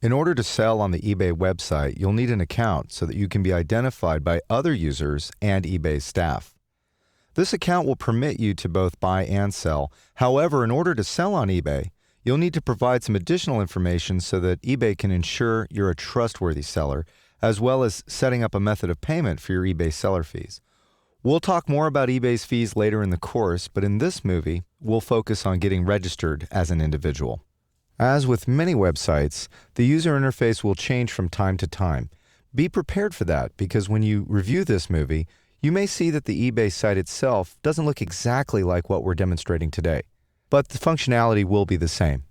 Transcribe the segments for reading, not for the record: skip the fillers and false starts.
In order to sell on the eBay website, you'll need an account so that you can be identified by other users and eBay's staff. This account will permit you to both buy and sell. However, in order to sell on eBay, you'll need to provide some additional information so that eBay can ensure you're a trustworthy seller, as well as setting up a method of payment for your eBay seller fees. We'll talk more about eBay's fees later in the course, but in this movie, we'll focus on getting registered as an individual. As with many websites, the user interface will change from time to time. Be prepared for that because when you review this movie, you may see that the eBay site itself doesn't look exactly like what we're demonstrating today, but the functionality will be the same.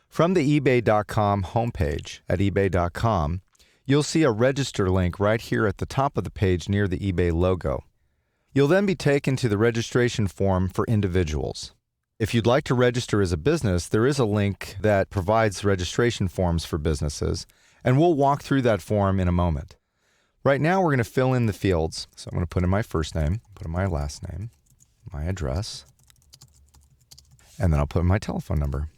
From the ebay.com homepage at ebay.com, you'll see a register link right here at the top of the page near the eBay logo. You'll then be taken to the registration form for individuals. If you'd like to register as a business, there is a link that provides registration forms for businesses, and we'll walk through that form in a moment. Right now, we're going to fill in the fields. So I'm going to put in my first name, put in my last name, my address, and then I'll put in my telephone number.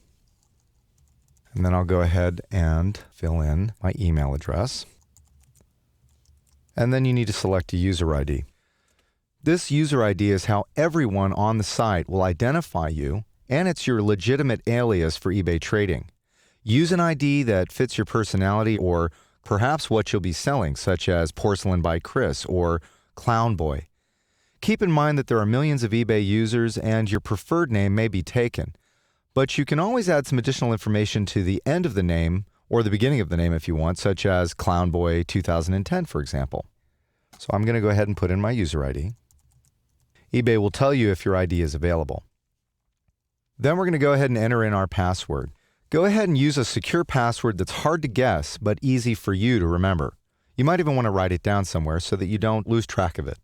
And then I'll go ahead and fill in my email address. And then you need to select a user ID. This user ID is how everyone on the site will identify you, and it's your legitimate alias for eBay trading. Use an ID that fits your personality or perhaps what you'll be selling, such as Porcelain by Chris or Clown Boy. Keep in mind that there are millions of eBay users and your preferred name may be taken, but you can always add some additional information to the end of the name or the beginning of the name if you want, such as Clown Boy 2010, for example. So I'm going to go ahead and put in my user ID. eBay will tell you if your ID is available. Then we're going to go ahead and enter in our password. Go ahead and use a secure password that's hard to guess but easy for you to remember. You might even want to write it down somewhere so that you don't lose track of it.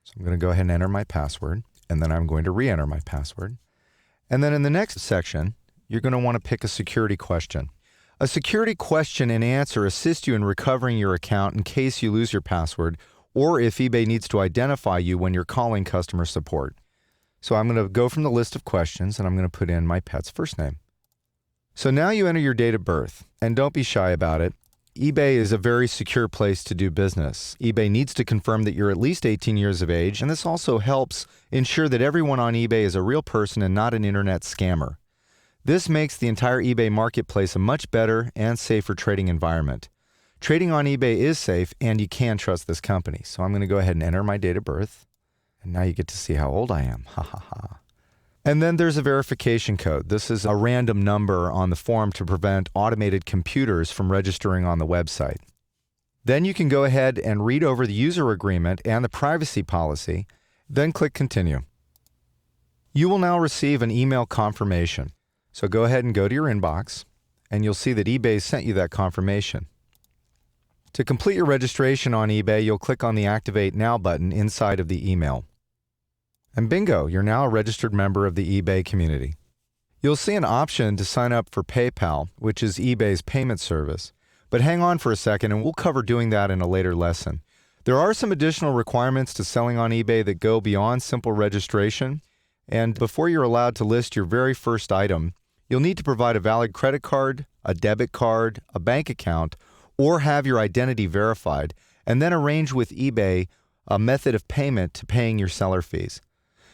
So I'm going to go ahead and enter my password, and then I'm going to re-enter my password. And then in the next section, you're going to want to pick a security question. A security question and answer assists you in recovering your account in case you lose your password or if eBay needs to identify you when you're calling customer support. So I'm going to go from the list of questions and I'm going to put in my pet's first name. So now you enter your date of birth, and don't be shy about it. eBay is a very secure place to do business. eBay needs to confirm that you're at least 18 years of age, and this also helps ensure that everyone on eBay is a real person and not an internet scammer. This makes the entire eBay marketplace a much better and safer trading environment. Trading on eBay is safe, and you can trust this company. So I'm going to go ahead and enter my date of birth. And now you get to see how old I am. Ha ha ha. And then there's a verification code. This is a random number on the form to prevent automated computers from registering on the website. Then you can go ahead and read over the user agreement and the privacy policy, then click Continue. You will now receive an email confirmation. So go ahead and go to your inbox, and you'll see that eBay sent you that confirmation. To complete your registration on eBay, you'll click on the Activate Now button inside of the email. And bingo, you're now a registered member of the eBay community. You'll see an option to sign up for PayPal, which is eBay's payment service. But hang on for a second, and we'll cover doing that in a later lesson. There are some additional requirements to selling on eBay that go beyond simple registration. And before you're allowed to list your very first item, you'll need to provide a valid credit card, a debit card, a bank account, or have your identity verified, and then arrange with eBay a method of payment to paying your seller fees.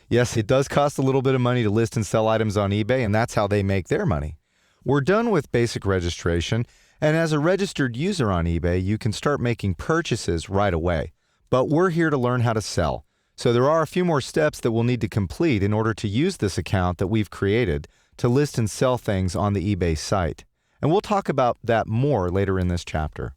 Yes, it does cost a little bit of money to list and sell items on eBay, and that's how they make their money. We're done with basic registration, and as a registered user on eBay, you can start making purchases right away. But we're here to learn how to sell. So there are a few more steps that we'll need to complete in order to use this account that we've created to list and sell things on the eBay site. And we'll talk about that more later in this chapter.